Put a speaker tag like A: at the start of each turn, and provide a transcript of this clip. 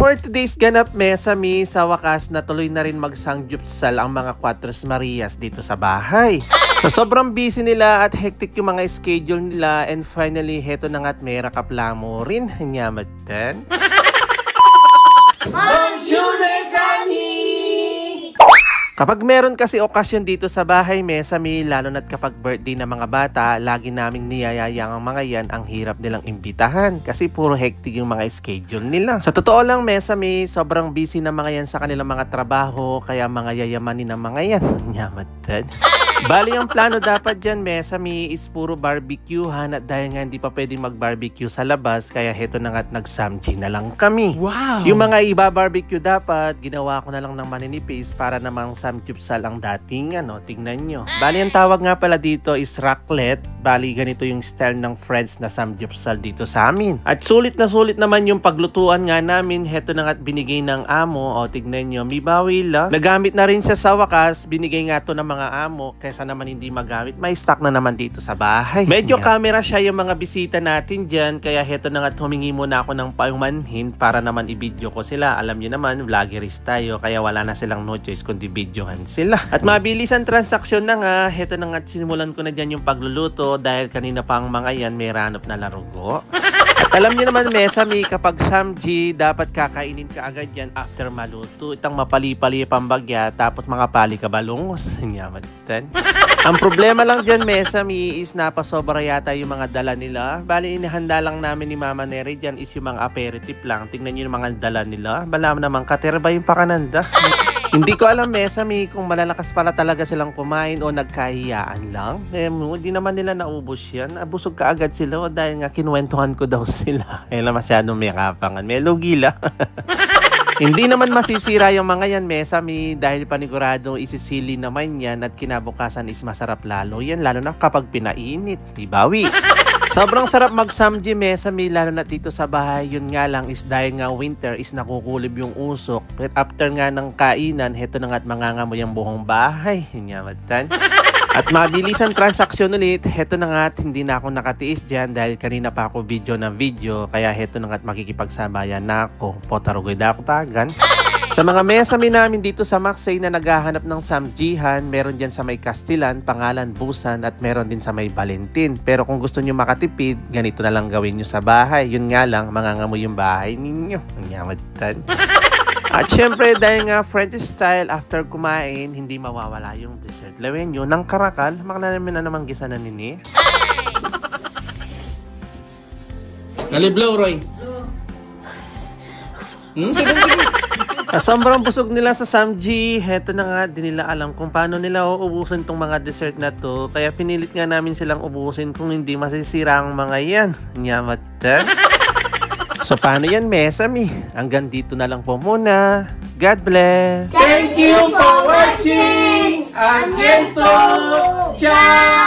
A: For today's ganap mesami, sa wakas natuloy na rin magsangyupsal ang mga Cuatros Marias dito sa bahay. So sobrang busy nila at hectic yung mga schedule nila, and finally heto na nga't may rakaplamo rin. Nyamatan. Kapag meron kasi okasyon dito sa bahay mesami, lalo na't kapag birthday ng mga bata, lagi naming niyayayang ang mga yan, ang hirap nilang imbitahan kasi puro hectic yung mga schedule nila. Sa totoo lang mesami, sobrang busy na mga yan sa kanilang mga trabaho, kaya mga yayamanin ng mga yan. Nyamatan. Bali ang plano dapat dyan mesami is puro barbecuehan, at dahil nga hindi pa pwedeng mag-barbecue sa labas, kaya heto na nga't nag-samji na lang kami. Wow! Yung mga iba-barbecue dapat, ginawa ko na lang ng maninipis para namang samgyupsal ang dating tingnan nyo. Bali ang tawag nga pala dito is raclette. Bali ganito yung style ng friends na samgyupsal dito sa amin. At sulit naman yung paglutuan nga namin. Heto na nga't binigay ng amo. O tignan nyo, may bawi lang. Nagamit na rin siya sa wakas. Binigay nga to ng mga amo. Kaysa naman hindi magamit, may stock na naman dito sa bahay. Medyo camera siya yung mga bisita natin dyan. Kaya heto na nga't humingi muna ako ng paumanhin para naman i-video ko sila. Alam nyo naman, vloggerist tayo. Kaya wala na silang no choice kundi videohan sila. At mabilis ang transaksyon na nga. Heto na nga't simulan ko na dyan yung pagluluto dahil kanina pa ang mga yan may ranop na larugo. At alam niyo naman mesami, kapag samji, dapat kakainin ka agad yan after maluto. Itang mapali-pali pambagya, tapos mga pali ka balungos. Nyamatan. Ang problema lang dyan mesami is napasobra yata yung mga dala nila. Bali inihanda lang namin ni Mama Neri dyan is yung mga aperitif lang. Tingnan nyo yung mga dala nila. Bala naman katerba yung pakananda. Hindi ko alam mesami kung malalakas pala talaga silang kumain o nagkahiyaan lang. Hindi naman nila naubos yan. Abusog ka agad sila o dahil nga kinuwentuhan ko daw sila. Ayun na masyadong may kapangan. May lugila. Hindi naman masisira yung mga yan mesami dahil panigurado isisili naman yan at kinabukasan is masarap lalo. Yan lalo na kapag pinainit. Ibawi. Sobrang sarap mag-samji mesami lalo na dito sa bahay. Yun nga lang is dahil nga winter is nakukulib yung usok. But after nga ng kainan, heto na nga't mangangamoy ang buong bahay. Nyamatan. At mabilis ang transaksyon ulit. Heto na nga't hindi na ako nakatiis dyan dahil kanina pa ako video ng video. Kaya heto na nga't makikipagsabayan na ako. Potarugoy na ako tagan. Sa mga mesami namin dito sa Maksay na naghahanap ng samjihan, meron dyan sa may Castellan, Pangalan, Busan, at meron din sa may Valentin. Pero kung gusto nyo makatipid, ganito na lang gawin nyo sa bahay. Yun nga lang, mangangamoy yung bahay ninyo. Ang yamatan. At syempre, dahil nga French style, after kumain, hindi mawawala yung dessert. Lawin nyo ng karakal, makalamin na naman gisa na nini. Naliblaw, Roy. Sige. Sobrang busog nila sa samji. Heto na nga, di nila alam kung paano nila uubusin tong mga dessert na to. Kaya pinilit nga namin silang ubusin kung hindi masisira ang mga yan. Nyamatan. So paano yan mesami? Hanggang dito na lang po muna. God bless.
B: Thank you for watching. Ciao.